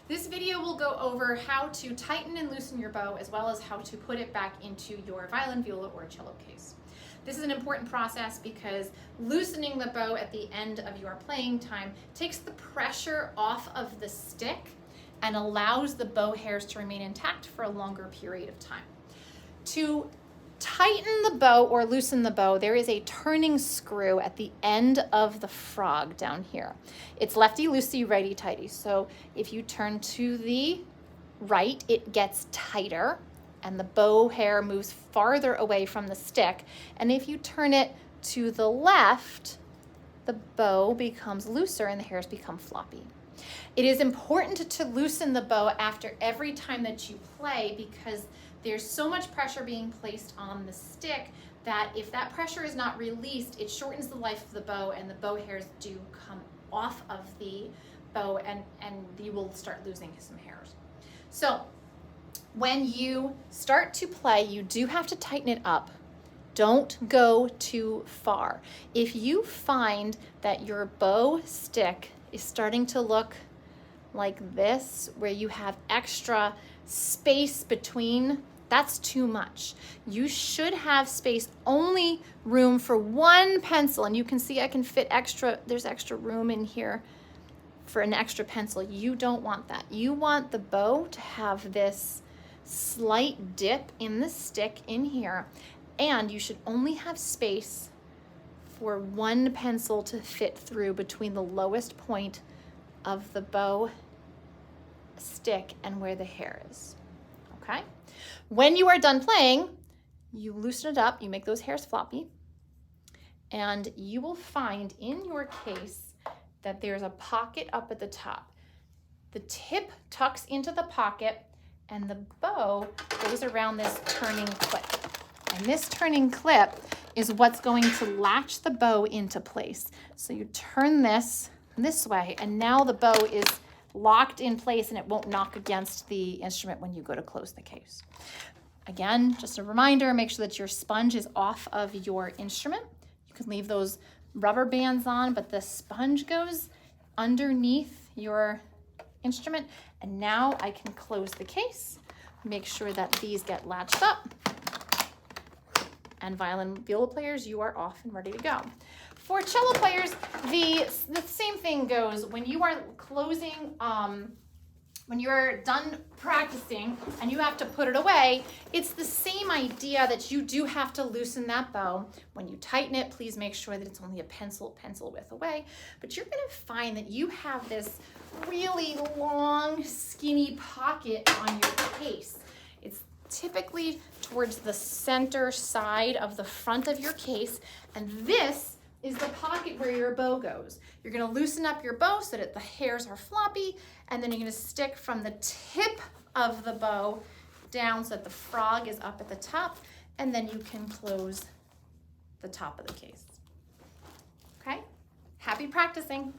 This video will go over how to tighten and loosen your bow, as well as how to put it back into your violin, viola, or cello case. This is an important process because loosening the bow at the end of your playing time takes the pressure off of the stick and allows the bow hairs to remain intact for a longer period of time. To tighten the bow or loosen the bow, there is a turning screw at the end of the frog down here. It's lefty-loosey, righty-tighty. So if you turn to the right, it gets tighter and the bow hair moves farther away from the stick. And if you turn it to the left, the bow becomes looser and the hairs become floppy. It is important to loosen the bow after every time that you play because there's so much pressure being placed on the stick that if that pressure is not released, it shortens the life of the bow and the bow hairs do come off of the bow and you will start losing some hairs. So when you start to play, you do have to tighten it up. Don't go too far. If you find that your bow stick is starting to look like this, where you have extra space between, that's too much. You should have space, only room for one pencil, and you can see I can fit extra, there's extra room in here for an extra pencil. You don't want that. You want the bow to have this slight dip in the stick in here, and you should only have space for one pencil to fit through between the lowest point of the bow stick and where the hair is, okay? When you are done playing, you loosen it up, you make those hairs floppy, and you will find in your case that there's a pocket up at the top. The tip tucks into the pocket and the bow goes around this turning clip. And this turning clip is what's going to latch the bow into place. So you turn this way, and now the bow is locked in place and it won't knock against the instrument when you go to close the case. Again, just a reminder, make sure that your sponge is off of your instrument. You can leave those rubber bands on, but the sponge goes underneath your instrument. And now I can close the case, make sure that these get latched up. And violin, viola players, you are off and ready to go. For cello players, the same thing goes. When you are closing, when you're done practicing and you have to put it away, it's the same idea that you do have to loosen that bow. When you tighten it, please make sure that it's only a pencil width away. But you're gonna find that you have this really long, skinny pocket on your case. It's typically towards the center side of the front of your case, and this is the pocket where your bow goes. You're gonna loosen up your bow so that the hairs are floppy, and then you're gonna stick from the tip of the bow down so that the frog is up at the top, and then you can close the top of the case. Okay? Happy practicing.